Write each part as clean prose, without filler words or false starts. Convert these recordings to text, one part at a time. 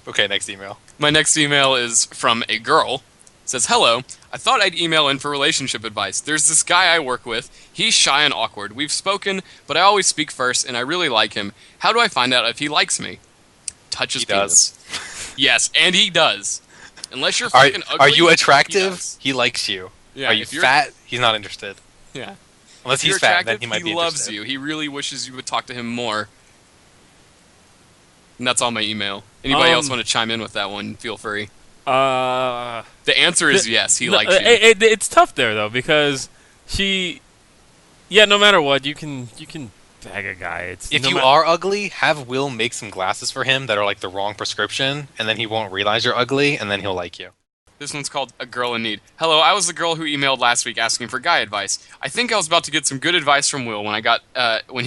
Okay, next email. My next email is from a girl. It says, "Hello. I thought I'd email in for relationship advice. There's this guy I work with. He's shy and awkward. We've spoken, but I always speak first, and I really like him. How do I find out if he likes me?" Touch his He does. penis. Yes, and he does. Unless you're Are fucking ugly. are you He attractive? does. He likes you. Yeah, Are you if you're fat? He's not interested. yeah. Unless If you're he's fat, then attractive, he might be loves interested. you. He really wishes you would talk to him more. And that's all my email. Anybody else want to chime in with that one? Feel free. Uh, The answer is yes. He no, likes you. it's tough there though because no matter what, you can bag a guy. It's If no you are ugly, have Will make some glasses for him that are like the wrong prescription, and then he won't realize you're ugly, and then he'll like you. This one's called A Girl in Need. "Hello, I was the girl who emailed last week asking for guy advice. I think I was about to get some good advice from Will when he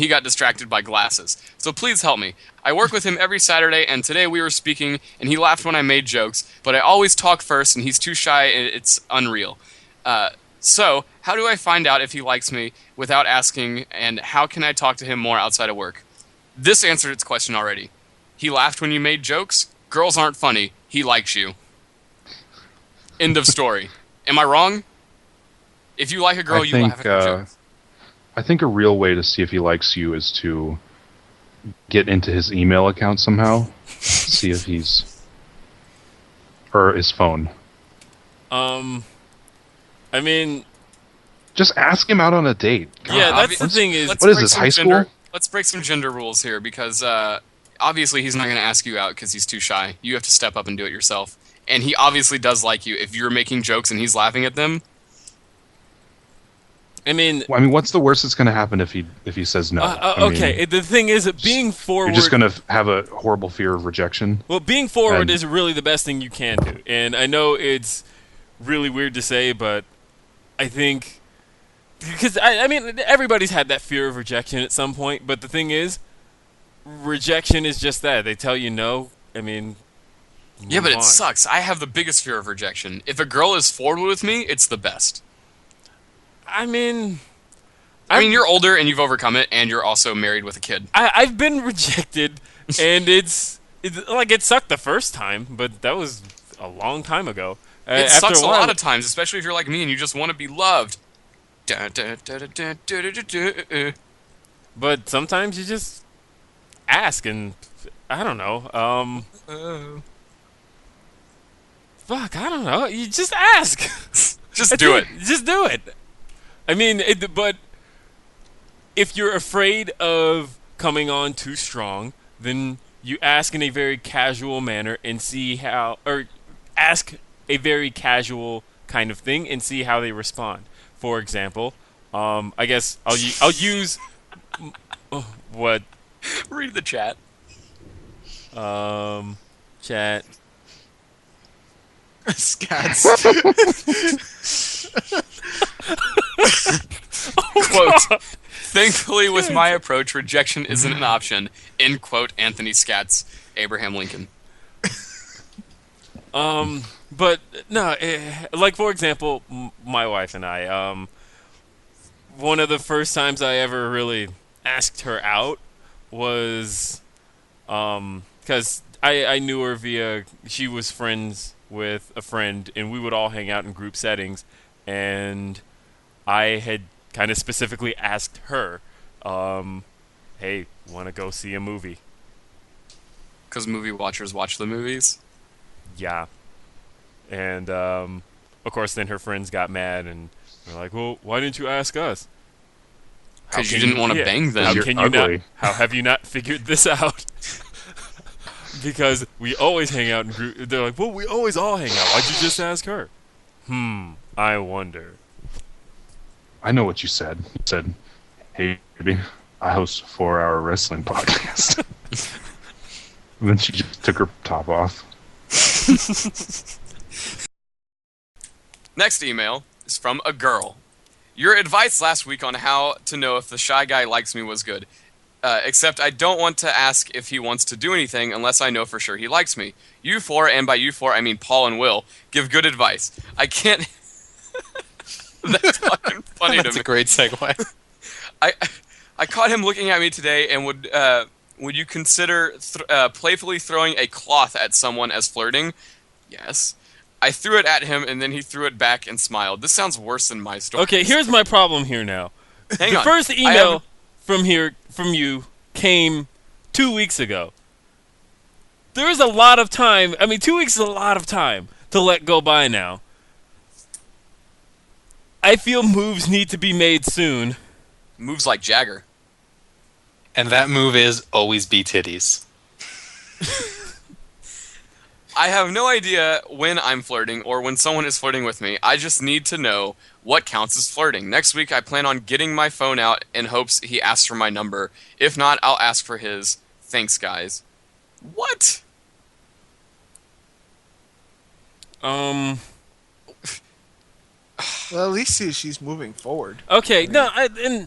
got distracted by glasses. So please help me. I work with him every Saturday, and today we were speaking, and he laughed when I made jokes, but I always talk first, and he's too shy, and it's unreal. So, how do I find out if he likes me without asking, and how can I talk to him more outside of work?" This answered its question already. He laughed when you made jokes. Girls aren't funny. He likes you. End of story. Am I wrong? If you like a girl, you laugh at her jokes. I think a real way to see if he likes you is to get into his email account somehow, see if he's or his phone. I mean, just ask him out on a date. God, yeah, that's the thing is. What is this, high school? Let's break some gender rules here because obviously he's not going to ask you out because he's too shy. You have to step up and do it yourself. And he obviously does like you. If you're making jokes and he's laughing at them, I mean, what's the worst that's going to happen if he says no? Okay, the thing is, being forward. You're just going to have a horrible fear of rejection. Well, being forward is really the best thing you can do, and I know it's really weird to say, but I think because I mean everybody's had that fear of rejection at some point. But the thing is, rejection is just that. They tell you no. I mean. Yeah, but it sucks. I have the biggest fear of rejection. If a girl is forward with me, it's the best. I mean, you're older and you've overcome it, and you're also married with a kid. I've been rejected, and it sucked the first time, but that was a long time ago. It sucks a lot of times, especially if you're like me and you just want to be loved. But sometimes you just ask, and I don't know. Fuck, I don't know. You just ask. Just do it. Just do it. I mean, but if you're afraid of coming on too strong, then you ask in a very casual manner and see how, or ask a very casual kind of thing and see how they respond. For example, I guess I'll use what? Read the chat. Chat. Scats. Quote, "Thankfully, with my approach, rejection isn't an option." End quote, Anthony Scats, Abraham Lincoln. But no, like for example, my wife and I, one of the first times I ever really asked her out was, because I knew her she was friends with a friend, and we would all hang out in group settings, and I had kind of specifically asked her, hey, want to go see a movie? Because movie watchers watch the movies? Yeah. And, of course, then her friends got mad, and they're like, well, why didn't you ask us? Because you didn't want to bang them. How have you not figured this out? Because we always hang out in group. They're like, well, we always all hang out. Why'd you just ask her? I wonder. I know what you said. You said, hey, baby, I host a 4-hour wrestling podcast. And then she just took her top off. Next email is from a girl. "Your advice last week on how to know if the shy guy likes me was good. Except I don't want to ask if he wants to do anything unless I know for sure he likes me. You four, and by you four I mean Paul and Will, give good advice. I can't..." That's fucking funny to me. That's a great segue. I caught him looking at me today and would Would you consider playfully throwing a cloth at someone as flirting? Yes. I threw it at him, and then he threw it back and smiled. This sounds worse than my story. Okay, here's my problem here now. Hang The on. first email from you came 2 weeks ago. There is a lot of time. I mean, 2 weeks is a lot of time to let go by now. I feel moves need to be made soon. Moves like Jagger. And that move is always be titties. I have no idea when I'm flirting or when someone is flirting with me. I just need to know what counts as flirting. Next week, I plan on getting my phone out in hopes he asks for my number. If not, I'll ask for his. Thanks, guys. What? Well, at least she's moving forward. Okay,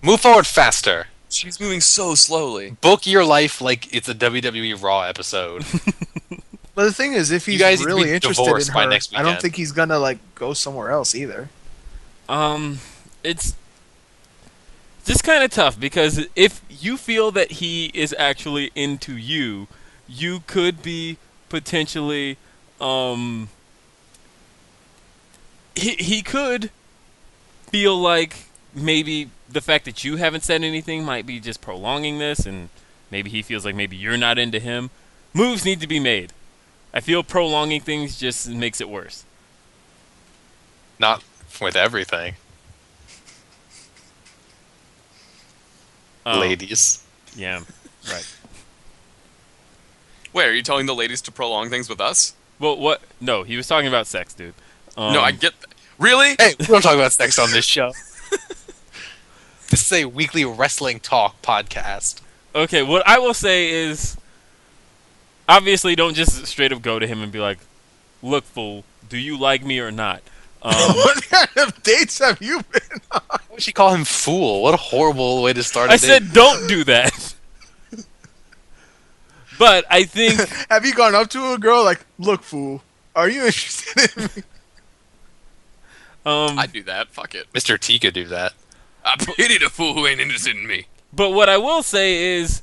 Move forward faster. She's moving so slowly. Book your life like it's a WWE Raw episode. But the thing is, if he's guys need to really be interested in divorced by her, next I don't weekend. think he's gonna like go somewhere else either. it's just kind of tough because if you feel that he is actually into you, you could be potentially he could feel like maybe the fact that you haven't said anything might be just prolonging this, and maybe he feels like maybe you're not into him. Moves need to be made. I feel prolonging things just makes it worse. Not with everything. Ladies. Yeah, right. Wait, are you telling the ladies to prolong things with us? Well, what? No, he was talking about sex, dude. No, I get that. Really? Hey, we don't talk about sex on this show. This is a weekly wrestling talk podcast. Okay, what I will say is, obviously, don't just straight up go to him and be like, "Look, fool, do you like me or not?" What kind of dates have you been on? Why would she call him fool? What a horrible way to start a I date. said, don't do that. But I think Have you gone up to a girl like, "Look, fool, are you interested in me?" I'd do that. Fuck it. Mr. T could do that. I pity the fool who ain't interested in me. But what I will say is,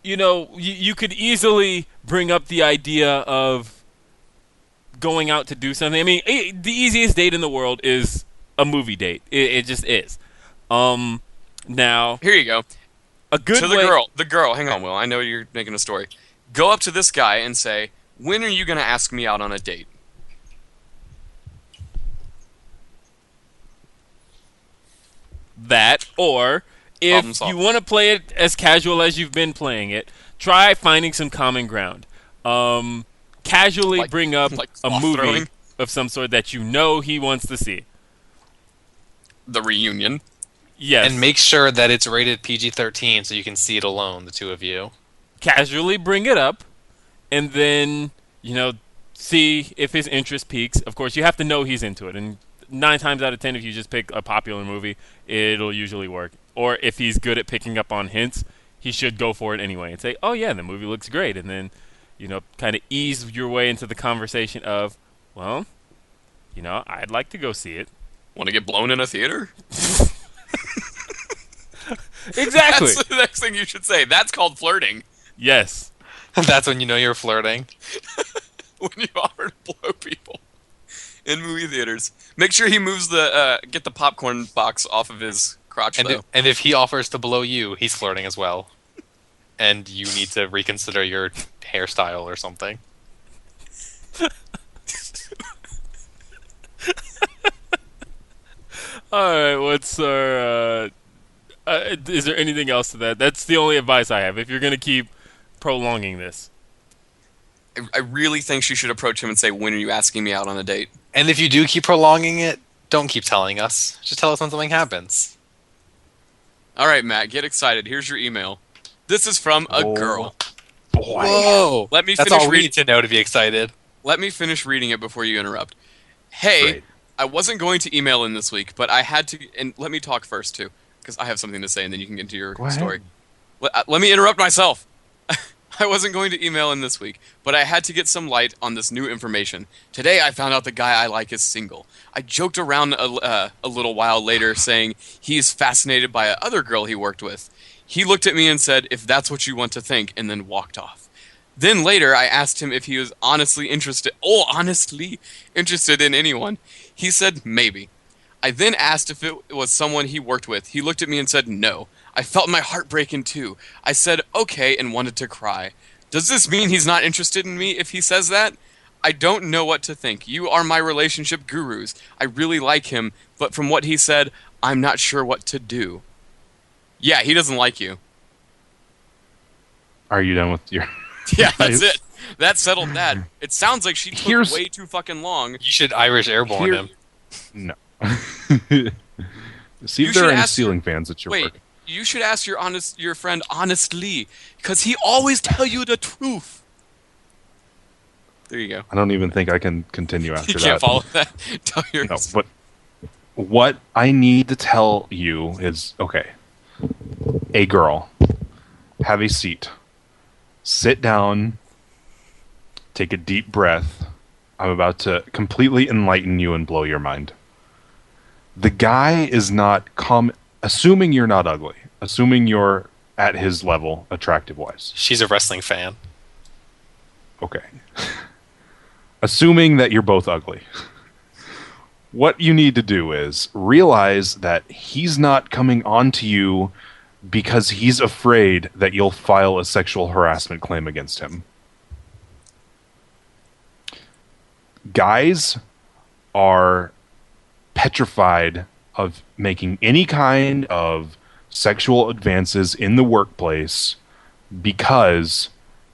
you could easily bring up the idea of going out to do something. I mean, the easiest date in the world is a movie date. It just is. Now, Here you go. a good To the girl. Hang on, Will. I know you're making a story. Go up to this guy and say, "When are you going to ask me out on a date?" that, or if Problem solved. you want to play it as casual as you've been playing it, try finding some common ground. Casually Like- bring up like a cloth movie throwing? of some sort that you know he wants to see. The reunion. Yes. And make sure that it's rated PG-13 so you can see it alone, the two of you. Casually bring it up, and then, see if his interest peaks. Of course, you have to know he's into it, and 9 times out of 10, if you just pick a popular movie, it'll usually work. Or if he's good at picking up on hints, he should go for it anyway and say, "Oh yeah, the movie looks great," and then, kind of ease your way into the conversation of, "Well, I'd like to go see it." Want to get blown in a theater? Exactly. That's the next thing you should say. That's called flirting. Yes. That's when you know you're flirting. When you offer to blow people in movie theaters. Make sure he moves get the popcorn box off of his crotch, And though. if he offers to blow you, he's flirting as well. And you need to reconsider your hairstyle or something. All right. What's our? Is there anything else to that? That's the only advice I have. If you're gonna keep prolonging this, I really think she should approach him and say, "When are you asking me out on a date?" And if you do keep prolonging it, don't keep telling us. Just tell us when something happens. All right, Matt, get excited. Here's your email. This is from a Oh. girl. Boy. Whoa! Let me That's finish all we reading. need to know to be excited. Let me finish reading it before you interrupt. Hey, Great. I wasn't going to email in this week, but I had to. And let me talk first too, because I have something to say, and then you can get into your Go ahead. story. Let me interrupt myself. I wasn't going to email in this week, but I had to get some light on this new information. Today, I found out the guy I like is single. I joked around a little while later, saying he's fascinated by a other girl he worked with. He looked at me and said, "If that's what you want to think," and then walked off. Then later, I asked him if he was honestly interested in anyone. He said maybe. I then asked if it was someone he worked with. He looked at me and said no. I felt my heart break in two. I said okay and wanted to cry. Does this mean he's not interested in me if he says that? I don't know what to think. You are my relationship gurus. I really like him, but from what he said, I'm not sure what to do. Yeah, he doesn't like you. Are you done with your... Yeah, that's it. That settled that. It sounds like she took way too fucking long. You should Irish airborne him. No. See if there are any ceiling fans at your work. Wait, you should ask your friend honestly, because he always tell you the truth. There you go. I don't even think I can continue after that. You can't follow that. Tell yours. No, but what I need to tell you is, okay, a girl, have a seat. Sit down, take a deep breath. I'm about to completely enlighten you and blow your mind. The guy is not assuming you're not ugly, assuming you're at his level attractive-wise. She's a wrestling fan. Okay. Assuming that you're both ugly. What you need to do is realize that he's not coming on to you because he's afraid that you'll file a sexual harassment claim against him. Guys are petrified of making any kind of sexual advances in the workplace because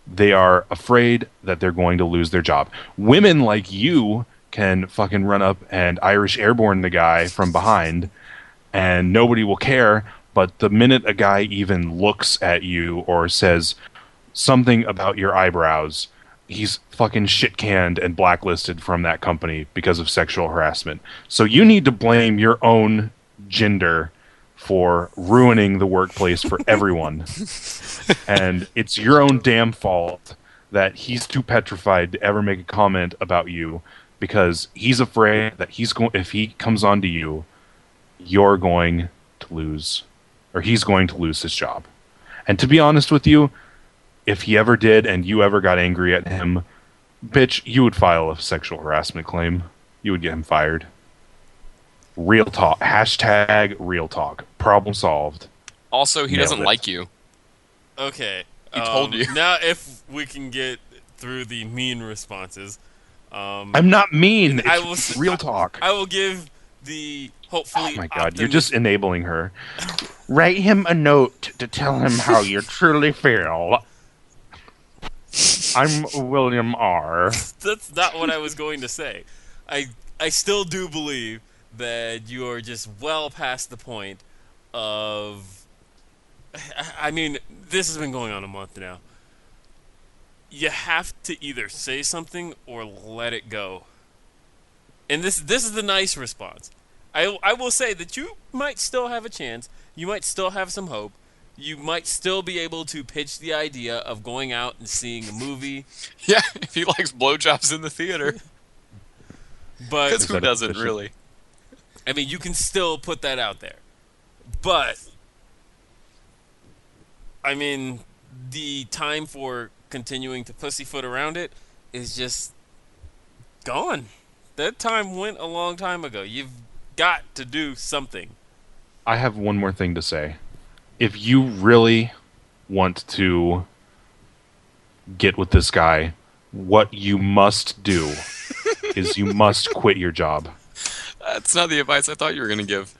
they are afraid that they're going to lose their job. Women like you can fucking run up and Irish airborne the guy from behind and nobody will care, but the minute a guy even looks at you or says something about your eyebrows, he's fucking shit-canned and blacklisted from that company because of sexual harassment. So you need to blame your own gender for ruining the workplace for everyone. And it's your own damn fault that he's too petrified to ever make a comment about you because he's afraid that if he comes on to you, you're going to lose, or he's going to lose his job. And to be honest with you, if he ever did and you ever got angry at him, bitch, you would file a sexual harassment claim. You would get him fired. Real talk. Hashtag real talk. Problem solved. Also, he doesn't like you. Okay. He told you. Now, if we can get through the mean responses. I'm not mean. It's real talk. I will give the hopefully... Oh my god, you're just enabling her. Write him a note to tell him how you truly feel. I'm William R. That's not what I was going to say. I still do believe that you are just well past the point of... I mean, this has been going on a month now. You have to either say something or let it go. And this is the nice response. I will say that you might still have a chance. You might still have some hope. You might still be able to pitch the idea of going out and seeing a movie. Yeah, if he likes blowjobs in the theater. But because who doesn't, really? I mean, you can still put that out there. But, I mean, the time for continuing to pussyfoot around it is just gone. That time went a long time ago. You've got to do something. I have one more thing to say. If you really want to get with this guy, what you must do is you must quit your job. That's not the advice I thought you were going to give.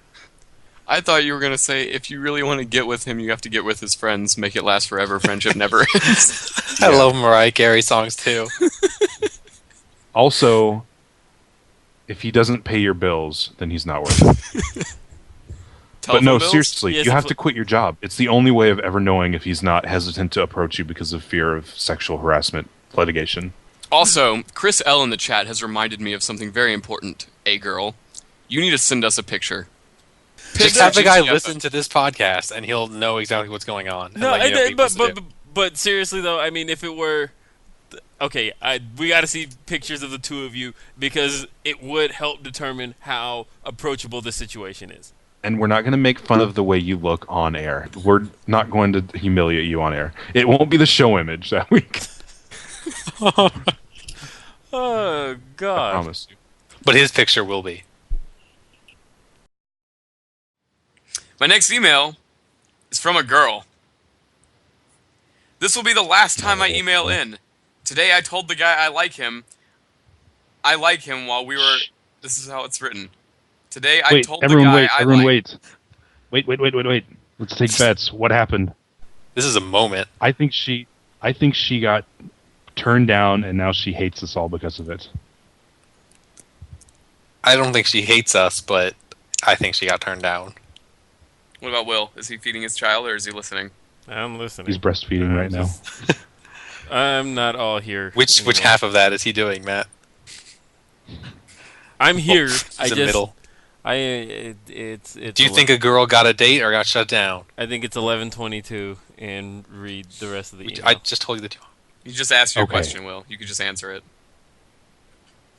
I thought you were going to say, if you really want to get with him, you have to get with his friends. Make it last forever. Friendship never ends. I love Mariah Carey songs, too. Also, if he doesn't pay your bills, then he's not worth it. But no, bills? seriously, you have to quit your job. It's the only way of ever knowing if he's not hesitant to approach you because of fear of sexual harassment litigation. Also, Chris L. in the chat has reminded me of something very important. A girl, you need to send us a picture. Just have the guy listen to this podcast, and he'll know exactly what's going on. No, but seriously though, I mean, if it were... Okay, we got to see pictures of the two of you because it would help determine how approachable the situation is. and we're not going to make fun of the way you look on air. We're not going to humiliate you on air. It won't be the show image that week. Oh I God! promise you. But his picture will be. My next email is from a girl. This will be the last time I email in. Today I told the guy I like him while we were... This is how it's written. Today I Wait, told the everyone guy wait, I everyone like... wait. Let's take bets. What happened? This is a moment. I think she got turned down, and now she hates us all because of it. I don't think she hates us, but I think she got turned down. What about Will? Is he feeding his child or is he listening? I'm listening. He's breastfeeding right now. I'm not all here. Which anymore. half of that is he doing, Matt? I'm here. He's I in just. middle. It's. Do you think a girl got a date or got shut down? I think it's 11:22, and read the rest of the email. I just told you the two. You just asked your Okay. question, Will. You could just answer it.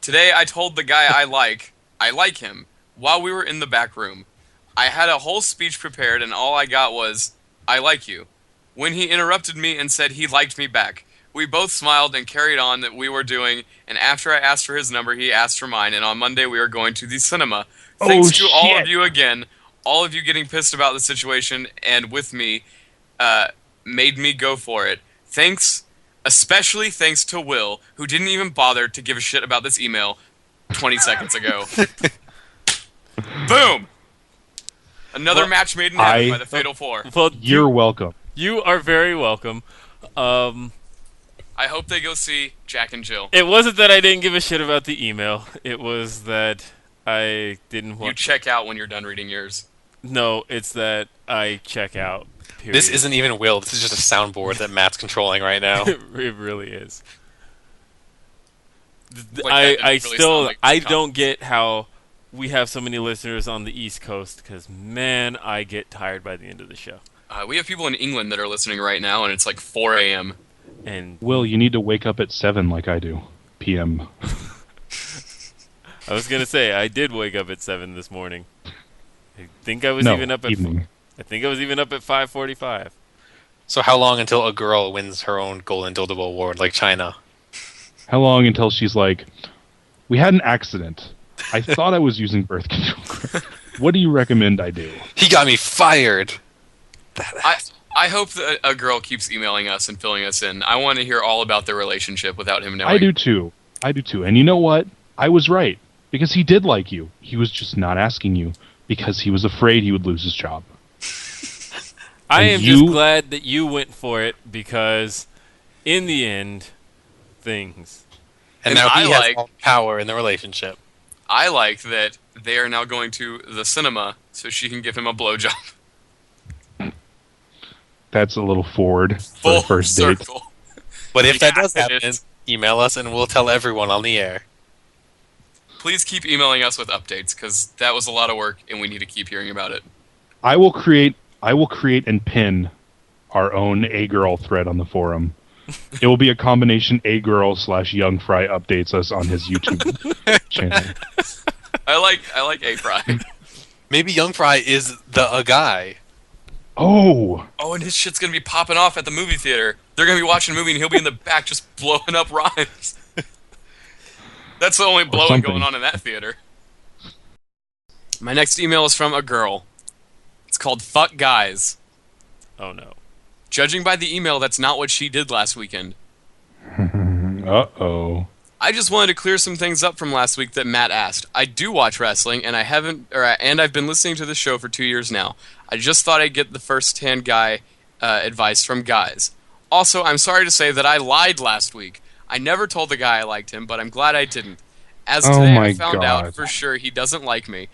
Today I told the guy I like him, while we were in the back room. I had a whole speech prepared and all I got was, I like you. When he interrupted me and said he liked me back, we both smiled and carried on that we were doing, and after I asked for his number, he asked for mine, and on Monday we are going to the cinema. Thanks to all of shit. you again, all of you getting pissed about the situation, and with me, made me go for it. Thanks, especially thanks to Will, who didn't even bother to give a shit about this email 20 seconds ago. Boom! Another match made in heaven by the Fatal Four. Well, You're welcome. you are very welcome. I hope they go see Jack and Jill. It wasn't that I didn't give a shit about the email. It was that I didn't You want. check out when you're done reading yours. No, it's that I check out. Period. This isn't even Will. This is just a soundboard that Matt's controlling right now. It really is. Like, that didn't I really still sound like I a don't get how we have so many listeners on the East Coast because man, I get tired by the end of the show. We have people in England that are listening right now, and it's like 4 a.m. And Will, you need to wake up at 7 like I do. PM. I was gonna say I did wake up at 7 this morning. I think I was No, even up at evening. I think I was even up at 5:45. So how long until a girl wins her own Golden Dildo Award like China? How long until she's like, we had an accident. I thought I was using birth control. What do you recommend I do? He got me fired. I hope that a girl keeps emailing us and filling us in. I want to hear all about their relationship without him knowing. I do too. And you know what? I was right. Because he did like you. He was just not asking you because he was afraid he would lose his job. I And am you- just glad that you went for it because in the end things And And now I he has like- all the power in the relationship. I like that they are now going to the cinema so she can give him a blowjob. That's a little forward for Full a first date. circle. But if that does Yeah, it happen, is. email us and we'll tell everyone on the air. Please keep emailing us with updates because that was a lot of work and we need to keep hearing about it. I will create and pin our own A Girl thread on the forum. It will be a combination A Girl / Young Fry updates us on his YouTube channel. I like A Fry. Maybe Young Fry is a guy. Oh, Oh, and his shit's gonna be popping off at the movie theater. They're gonna be watching a movie and he'll be in the back just blowing up rhymes. That's the only blowing something. going on in that theater. My next email is from a girl. It's called Fuck Guys. oh no. Judging by the email, that's not what she did last weekend. uh-oh. I just wanted to clear some things up from last week that Matt asked. I do watch wrestling, and I've been listening to the show for 2 years now. I just thought I'd get the first-hand guy advice from guys. Also, I'm sorry to say that I lied last week. I never told the guy I liked him, but I'm glad I didn't. As Oh today my I found out God. for sure he doesn't like me.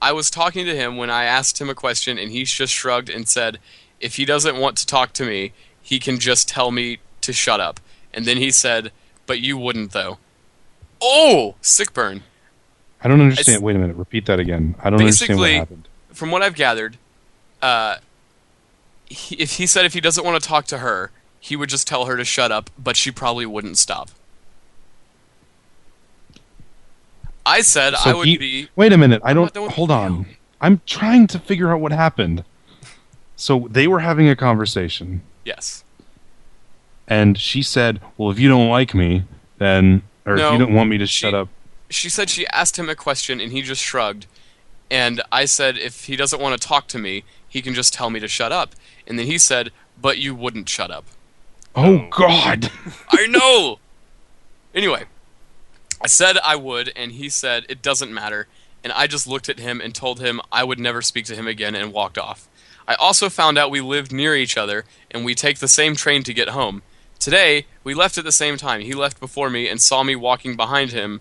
I was talking to him when I asked him a question, and he just shrugged and said, if he doesn't want to talk to me, he can just tell me to shut up. And then he said, but you wouldn't, though. Oh! Sick burn. I don't understand. Wait a minute. Repeat that again. I don't understand what Basically, happened. From what I've gathered, if he said if he doesn't want to talk to her, he would just tell her to shut up, but she probably wouldn't stop. I said I would be... Wait a minute. I I'm don't. not done with Hold the on. email. I'm trying to figure out what happened. So they were having a conversation, Yes. and she said, "Well, if you don't like me, then, or if No, you don't want me to shut up." She said she asked him a question and he just shrugged. And I said if he doesn't want to talk to me, he can just tell me to shut up. And then he said, but you wouldn't shut up. Oh Oh. God! I know! Anyway, I said I would, and he said it doesn't matter. And I just looked at him and told him I would never speak to him again and walked off. I also found out we lived near each other and we take the same train to get home. Today, we left at the same time. He left before me and saw me walking behind him,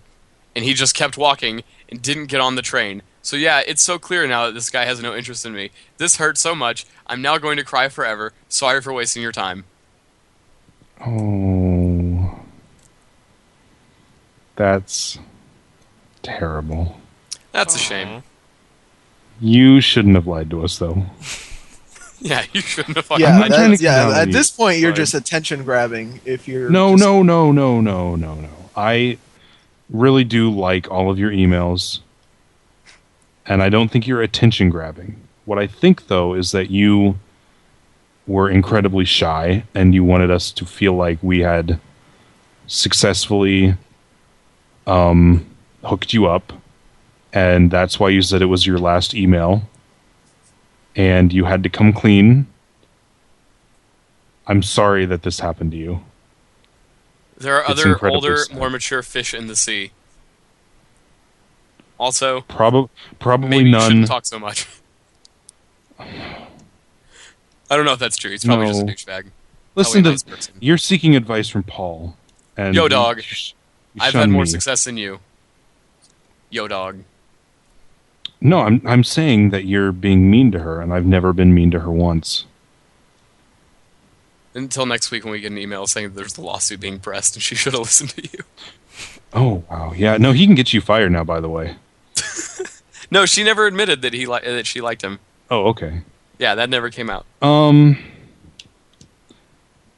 and he just kept walking and didn't get on the train. So yeah, it's so clear now that this guy has no interest in me. This hurts so much. I'm now going to cry forever. Sorry for wasting your time. Oh, that's terrible. That's a shame. You shouldn't have lied to us, though. Yeah, you shouldn't have. I'm Yeah, not trying to yeah. come down on At you, this point, you're but- just attention grabbing. If you're No, just- no. I really do like all of your emails, and I don't think you're attention grabbing. What I think, though, is that you were incredibly shy, and you wanted us to feel like we had successfully hooked you up, and that's why you said it was your last email, and you had to come clean. I'm sorry that this happened to you. There are It's other incredibly older, sad. more mature fish in the sea. Also, Probably maybe you none. shouldn't talk so much. I don't know if that's true. He's probably just a No. douchebag. Listen Probably a to nice person. you're seeking advice from Paul. And Yo, dog. you I've shun had more me. success than you. Yo, dog. No, I'm saying that you're being mean to her, and I've never been mean to her once. Until next week when we get an email saying that there's the lawsuit being pressed and she should have listened to you. Oh wow, yeah. No, he can get you fired now. By the way. No, she never admitted that that she liked him. Oh, okay. Yeah, that never came out.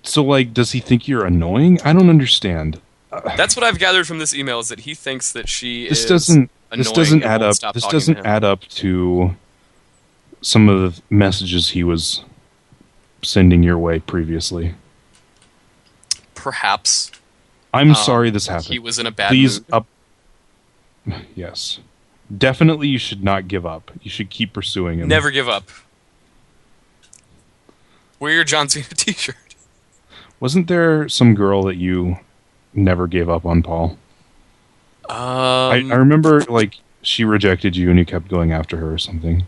So like, does he think you're annoying? I don't understand. That's what I've gathered from this email is that he thinks that she This is doesn't. annoying This doesn't and add won't up. stop This talking to doesn't him. add up to some of the messages he was sending your way previously. Perhaps I'm sorry this happened. he was in a bad Please mood. up. Yes, definitely. You should not give up. You should keep pursuing him. Never give up. Wear your John Cena t-shirt. Wasn't there some girl that you never gave up on, Paul? I remember like she rejected you and you kept going after her or something. I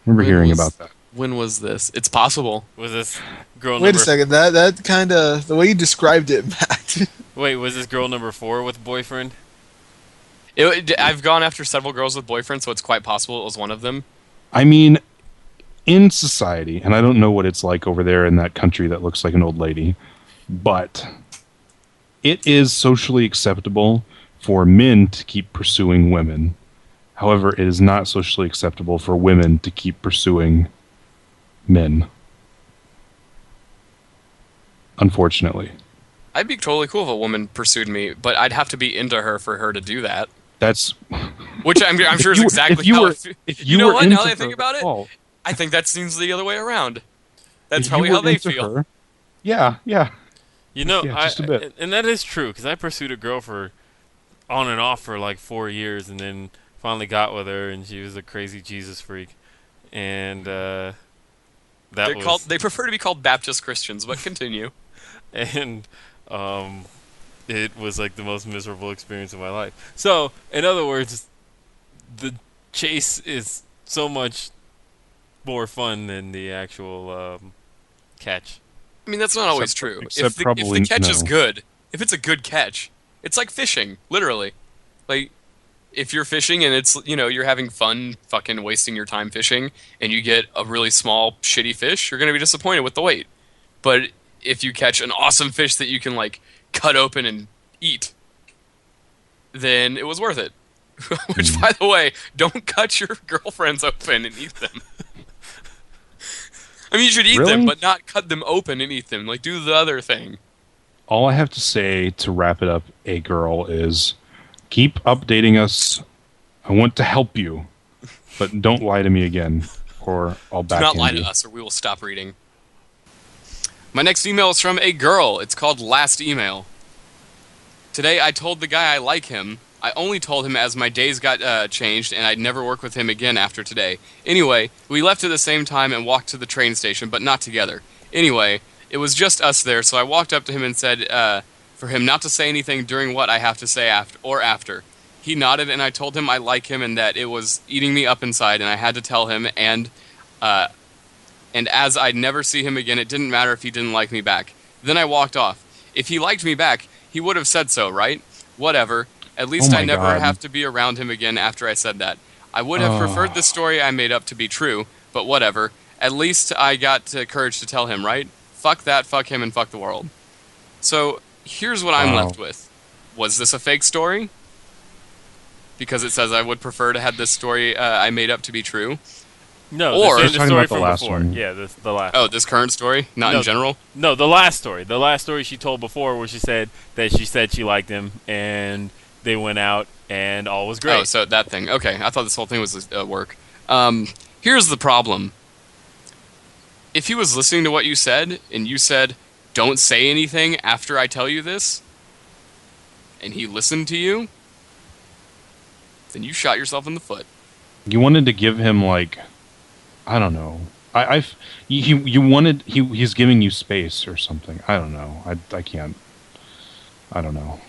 remember hearing about that. When was this? It's possible. Was this girl Wait number? a second. That kind of the way you described it, Matt. Wait, was this girl number 4 with boyfriend? I've gone after several girls with boyfriends, so it's quite possible it was one of them. I mean, in society, and I don't know what it's like over there in that country that looks like an old lady, but it is socially acceptable for men to keep pursuing women. However, it is not socially acceptable for women to keep pursuing men. Unfortunately. I'd be totally cool if a woman pursued me, but I'd have to be into her for her to do that. That's Which I'm sure is you were- exactly if you how were- it fe- if You you know were what? Now into that I think her- about it, Paul, I think that seems the other way around. That's if probably you how were they into feel. her- yeah. You know, Yeah, just a bit. and that is true because I pursued a girl for on and off for like 4 years, and then finally got with her, and she was a crazy Jesus freak, and They prefer to be called Baptist Christians, but continue. and it was like the most miserable experience of my life. So, in other words, the chase is so much more fun than the actual catch. I mean, that's not always Except- true. except If the probably catch is no. good, if it's a good catch, it's like fishing, literally. Like, if you're fishing and it's, you're having fun fucking wasting your time fishing and you get a really small, shitty fish, you're going to be disappointed with the weight. But if you catch an awesome fish that you can, like, cut open and eat, then it was worth it. Which, by the way, don't cut your girlfriends open and eat them. I mean, you should eat them, Really? but not cut them open and eat them. Like, do the other thing. All I have to say to wrap it up, a girl, is keep updating us. I want to help you. but don't lie to me again, or I'll Do back not lie you. to us, or we will stop reading. My next email is from a girl. It's called Last Email. Today I told the guy I like him. I only told him as my days got changed and I'd never work with him again after today. Anyway, we left at the same time and walked to the train station, but not together. Anyway, it was just us there, so I walked up to him and said for him not to say anything during what I have to say after. He nodded and I told him I like him and that it was eating me up inside and I had to tell him and as I'd never see him again, it didn't matter if he didn't like me back. Then I walked off. If he liked me back, he would have said so, right? Whatever. At least Oh my I never God. have to be around him again after I said that. I would have preferred the story I made up to be true, but whatever. At least I got courage to tell him, right? Fuck that, fuck him, and fuck the world. So, here's what I'm Wow. left with. Was this a fake story? Because it says I would prefer to have this story I made up to be true. No, Or- this is Talking the story about the from last before. one. Yeah, the last. Oh, this current story? Not No. in general? No, the last story. The last story she told before, where she said she liked him, and they went out, and all was great. Oh, so that thing. Okay, I thought this whole thing was work. Here's the problem. If he was listening to what you said, and you said, don't say anything after I tell you this, and he listened to you, then you shot yourself in the foot. You wanted to give him like, I don't know. You wanted he's giving you space or something. I don't know. I can't. I don't know.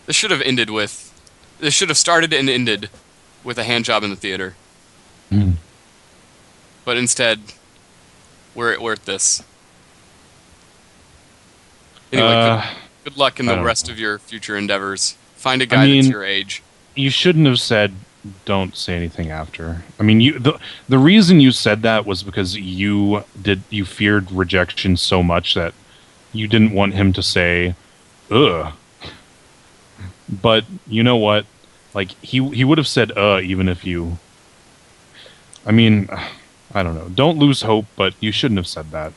This should have started and ended with a hand job in the theater. Mm. But instead, we're at this. Anyway, good luck in I the don't rest of your future endeavors. Find a guy that's your age. You shouldn't have said don't say anything after. I mean, the reason you said that was because you feared rejection so much that you didn't want him to say ugh. But you know what? Like he would have said even if you, I mean, I don't know. Don't lose hope, but you shouldn't have said that.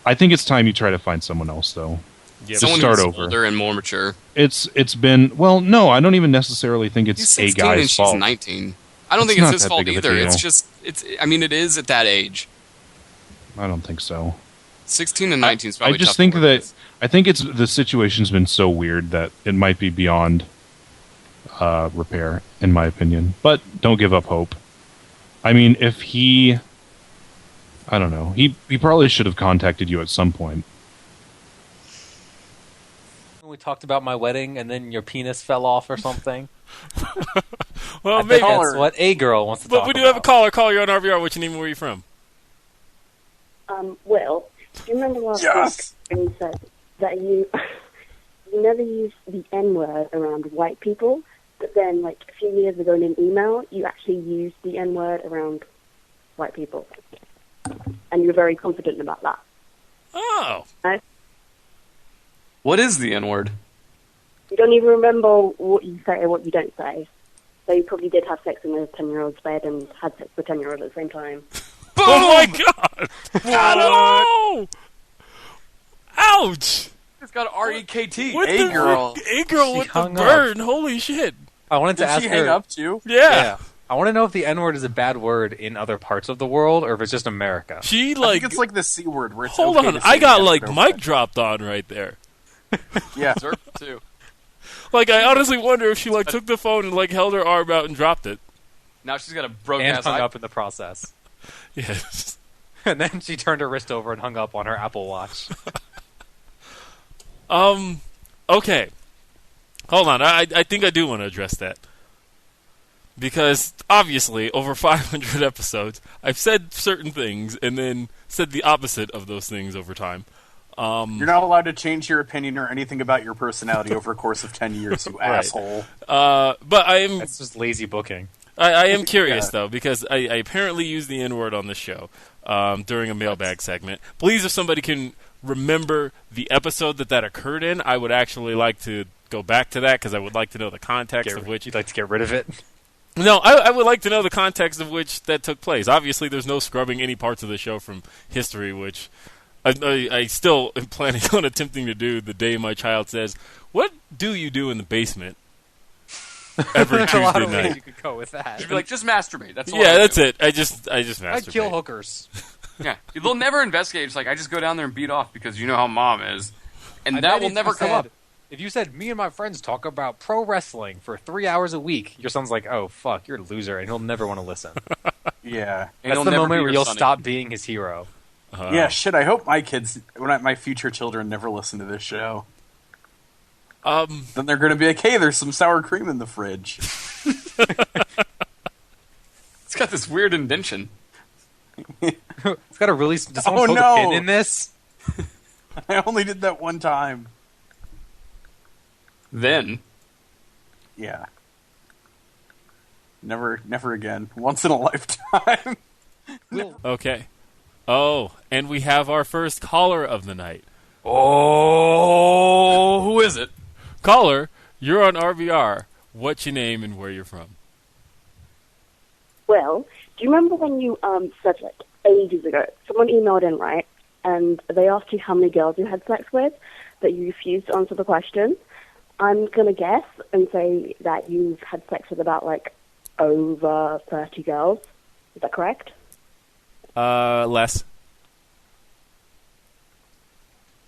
I think it's time you try to find someone else though. Yeah, Someone start who's over. older and more mature. It's been, well, no, I don't even necessarily think He's it's a 16 guy's and she's fault. 19. I don't It's think it's not his that fault big of a either. deal. It's just I mean it is at that age. I don't think so. 16 and 19 is probably I just tough to think work that with. I think it's the situation's been so weird that it might be beyond repair, in my opinion. But don't give up hope. I mean, if he, I don't know, he probably should have contacted you at some point. We talked about my wedding, and then your penis fell off or something. Well, I maybe. think that's what a girl wants to But talk we do about. have a caller. Caller, you're on RBR. What's your name? Where are you from? Will, do you remember last week when you said that you never used the N-word around white people, but then, like, a few years ago in an email, you actually used the N-word around white people. And you were very confident about that. Oh. What is the N-word? You don't even remember what you say or what you don't say. So you probably did have sex in a 10-year-old's bed and had sex with a 10-year-old at the same time. Oh my God! Whoa! Ouch! It's got R-E-K-T. What A the girl. fuck? A girl She with the hung up. burn. Holy shit! I wanted to Did ask she her. hang up too? Yeah. I want to know if the N-word is a bad word in other parts of the world, or if it's just America. She I like. think it's like the C word where it's Hold okay on, to say I got yes, like but mic okay. dropped on right there. Yeah. Zerp, too. Like I honestly wonder if she like took the phone and like held her arm out and dropped it. Now she's got a broke And ass hung eye. up in the process. Yes. And then she turned her wrist over and hung up on her Apple Watch. Okay. Hold on. I think I do want to address that. Because, obviously, over 500 episodes, I've said certain things and then said the opposite of those things over time. You're not allowed to change your opinion or anything about your personality over a course of 10 years, you asshole. But I am That's just lazy booking. I am curious, Yeah. though, because I apparently used the N-word on the show during a mailbag segment. Please, if somebody can remember the episode that occurred in, I would actually like to go back to that, because I would like to know the context of which... You'd like to get rid of it? No, I would like to know the context of which that took place. Obviously, there's no scrubbing any parts of the show from history, which I still am planning on attempting to do the day my child says, "What do you do in the basement?" every There's a lot Tuesday of ways night. you could go with that. She'd be like, just masturbate. That's all Yeah, I that's do. it. I just masturbate. I'd kill hookers. Yeah, they'll never investigate. It's like, I just go down there and beat off because you know how mom is. And I that bet will if never you come said- up. If you said, me and my friends talk about pro wrestling for 3 hours a week, your son's like, oh, fuck, you're a loser, and he'll never want to listen. Yeah. And That's he'll the never moment be where your you'll Sonny. stop being his hero. Yeah, shit, I hope my kids, my future children never listen to this show. Then they're going to be like, hey, there's some sour cream in the fridge. It's got this weird indention. It's got a really... Does someone poke no. a pin in this? I only did that one time. Then, Yeah. Never again. Once in a lifetime. Okay. Oh, and we have our first caller of the night. oh, who is it? Caller, you're on RBR. What's your name and where you're from? Well, do you remember when you said, like, ages ago, someone emailed in, right, and they asked you how many girls you had sex with, but you refused to answer the question? I'm going to guess and say that you've had sex with about, like, over 30 girls. Is that correct? Less.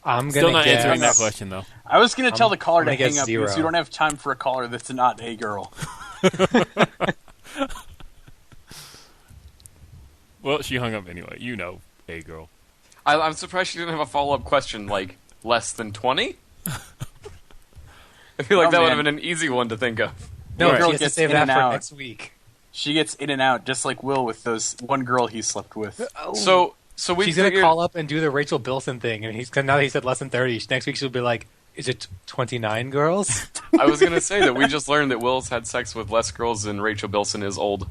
I'm Still going to not answering that guess... question, though. I was going to tell the caller I'm to gonna guess hang up zero. because you don't have time for a caller that's not a girl. Well, she hung up anyway. You know, a girl. I'm surprised she didn't have a follow-up question, like, less than 20? I feel like Oh, that would man. have been an easy one to think of. No, Right. she Girl has to gets save in that and for out. next week. She gets in and out, just like Will with those one girl he slept with. So we She's going to figured, call up and do the Rachel Bilson thing, and now that he said less than 30, next week she'll be like, is it 29 girls? I was going to say that we just learned that Will's had sex with less girls than Rachel Bilson is old.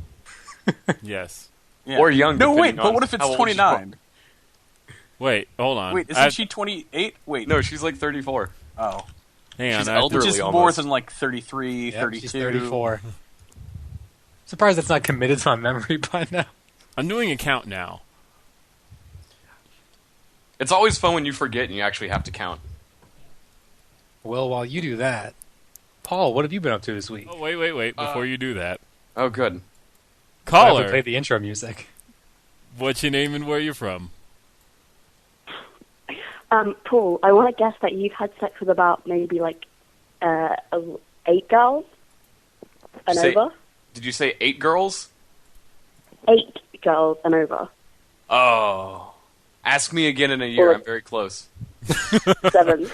Yes. Yeah. Or young, No, wait, depending but on what if it's how old she's 29? Wait, hold on. Wait, isn't she 28? Wait, No, she's like 34. Oh. Hang on. she's I have to- elderly. Which is more almost. than like 33, Yep, 32. she's 34. Surprised that's not committed to my memory by now. I'm doing a count now. It's always fun when you forget and you actually have to count. Well, while you do that, Paul, what have you been up to this week? Oh, wait. Before you do that. Oh, good. I have to Caller, play the intro music. what's your name and where you're from? Paul, I want to guess that you've had sex with about maybe, like, 8 girls and Say- over. Did you say 8 girls? 8 girls and over. Oh. Ask me again in a year. Or- I'm very close. 7.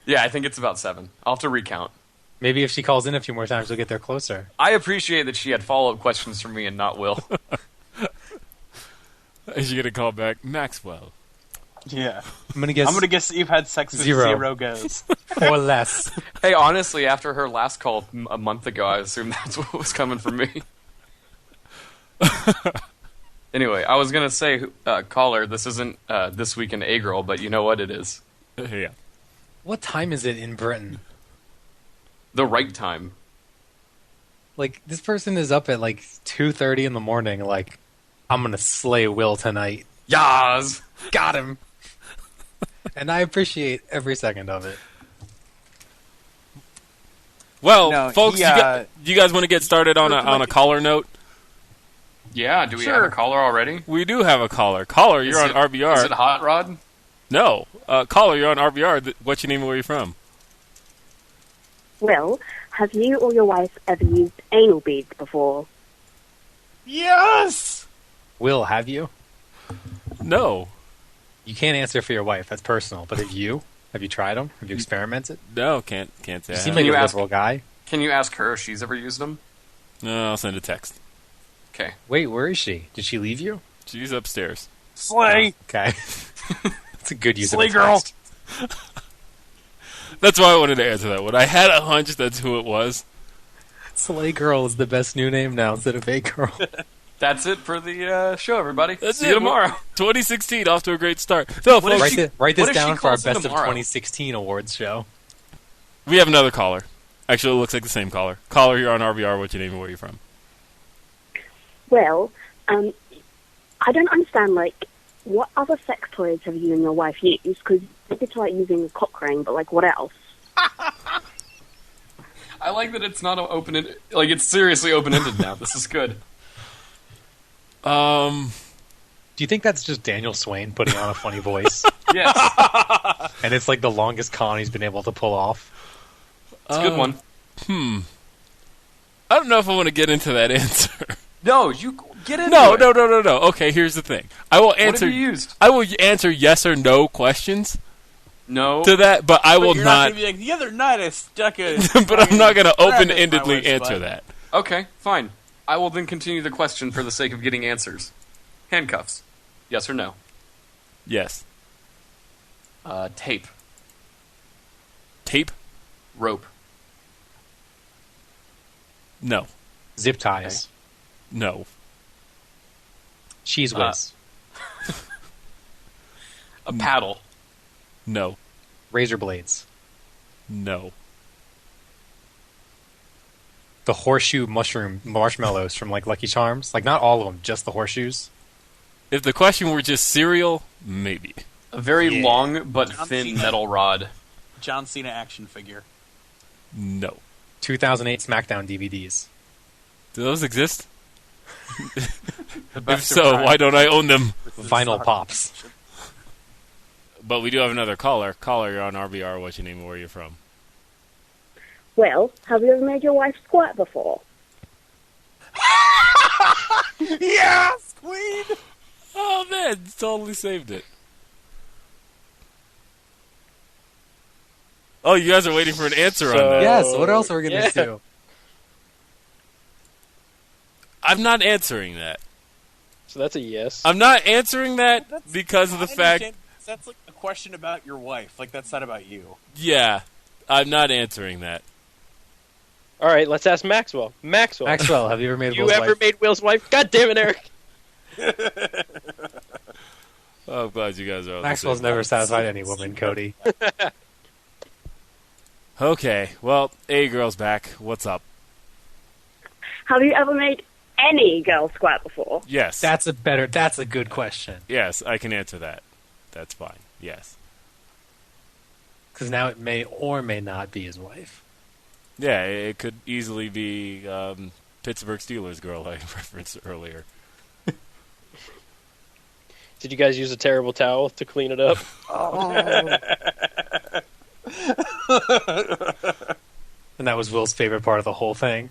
Yeah, I think it's about 7. I'll have to recount. Maybe if she calls in a few more times, we'll get there closer. I appreciate that she had follow-up questions for me and not Will. Is you gonna call back Maxwell? Yeah. I'm gonna guess I'm gonna guess that you've had sex with 0 goes. or less. Hey, honestly, after her last call a month ago, I assumed that's what was coming from me. Anyway, I was gonna say, caller, this isn't This Week in A Girl, but you know what it is. Yeah. What time is it in Britain? The right time. Like, this person is up at like 2:30 in the morning. Like, I'm gonna slay Will tonight. Yas! Got him. And I appreciate every second of it. Well, No, folks, he, you guys want to get started on a caller note? Yeah, do we Sure. have a caller already? We do have a caller. Caller, you're on RBR. Is it Hot Rod? No, caller, you're on RBR. What's your name and where you from? Well, have you or your wife ever used anal beads before? Yes! Will, have you? No, You can't answer for your wife. That's personal. But have you? Have you tried them? Have you experimented? no, can't say. You I seem have. like you a ask- liberal guy. Can you ask her if she's ever used them? No, I'll send a text. Okay. Wait, where is she? Did she leave you? She's upstairs. Slay! Okay. That's a good use Slay of a girl! text. That's why I wanted to answer that one. I had a hunch that's who it was. Slay Girl is the best new name now instead of A Girl. That's it for the show, everybody. That's See it. you tomorrow. 2016, off to a great start. So, What if folks, she- Write what this if she down for our calls in Best of tomorrow? 2016 awards show. we have another caller. Actually, it looks like the same caller. Caller, you're on RBR. What's your name and where you from? Well, I don't understand, like, what other sex toys have you and your wife used? Because it's like using a cock ring, but, like, what else? I like that it's not open-ended. Like, it's seriously open-ended now. This is good. Do you think that's just Daniel Swain putting on a funny voice? Yes. And it's like the longest con he's been able to pull off? It's a good one. I don't know if I want to get into that answer. No, you get into No. it. Okay, here's the thing. I will answer. What have you used? I will answer yes or no questions No. to that, but I will You're not. gonna be like, the other night I stuck a. But I'm not going to rabbit in my open-endedly wife's answer butt. that. Okay, fine. I will then continue the question for the sake of getting answers. Handcuffs. Yes or no? Yes. Tape. Tape? Rope. No. Zip ties. No. Cheese whiz. A paddle. No. Razor blades. No. The horseshoe marshmallows from like Lucky Charms. Like not all of them, just the horseshoes. If the question were just cereal, maybe. A very Yeah. long but John thin Cena. metal rod. John Cena action figure. No. 2008 SmackDown DVDs. Do those exist? The If best so, surprise. why don't I own them? Vinyl pops. But we do have another caller. Caller, you're on RBR. What's your name and where are you from? Well, have you ever made your wife squirt before? Yes, Queen. Oh, man. Totally saved it. Oh, you guys are waiting for an answer on that. Yes, what else are we going to do? I'm not answering that. So that's a yes. I'm not answering that because of the I fact... understand. That's like a question about your wife. Like, that's not about you. Yeah, I'm not answering that. All right, let's ask Maxwell. Maxwell, Maxwell, have you ever made you Will's ever wife? made Will's wife? God damn it, Eric! Oh, I'm glad you guys are on the Maxwell's same never page. satisfied any woman, Cody. Okay, well, girl's back. What's up? Have you ever made any girl squirt before? Yes. That's a good question. Yes, I can answer that. That's fine. Yes. Because now it may or may not be his wife. Yeah, it could easily be Pittsburgh Steelers girl I referenced earlier. Did you guys use a terrible towel to clean it up? And that was Will's favorite part of the whole thing.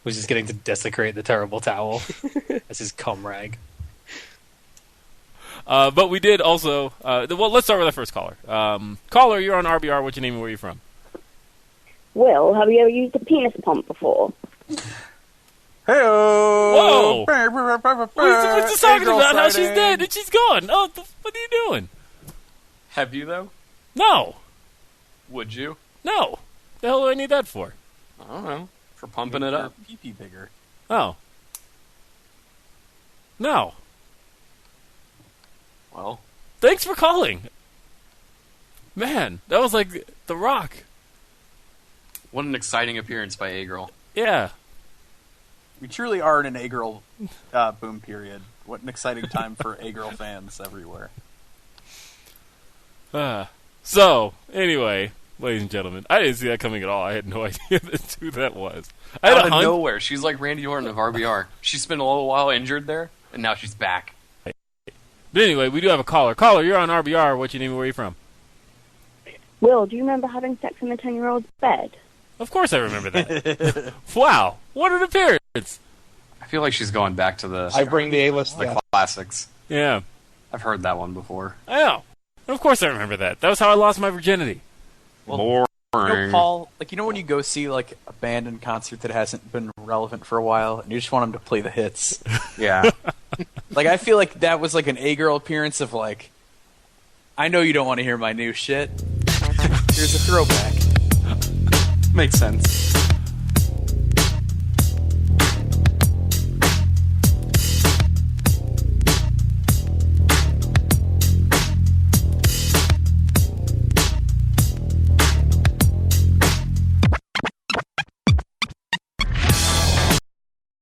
Was just getting to desecrate the terrible towel as his cum rag. But we did also... well, let's start with our first caller. Caller, you're on RBR. What's your name and where are you from? Will, have you ever used a penis pump before? Whoa! We're just talking Girl about how she's sighting. dead and she's gone. Oh, what are you doing? Have you, though? No. Would you? No. The hell do I need that for? I don't know. For pumping it up. Pee-pee bigger. Oh. No. Well, Thanks for calling. Man, that was like The Rock. what an exciting appearance by A-Girl. Yeah. We truly are in an A-girl boom period. What an exciting time for A-girl fans everywhere. So, anyway, ladies and gentlemen, I didn't see that coming at all. I had no idea who that was. I had Out a of hunch. nowhere. She's like Randy Orton of RBR. She's been a little while injured there, and now she's back. But anyway, we do have a caller. Caller, you're on RBR. What's your name and where are you from? Will, do you remember having sex in the 10-year-old's bed? Of course I remember that. Wow, what an appearance. I feel like she's going back to the I bring the A-list. the classics. Yeah, I've heard that one before. I know. Of course I remember that. That was how I lost my virginity. You know, Paul, like, you know when you go see like a band in concert that hasn't been relevant for a while, and you just want them to play the hits. Yeah. Like, I feel like that was like an A-girl appearance of like, I know you don't want to hear my new shit. Here's a throwback. Makes sense.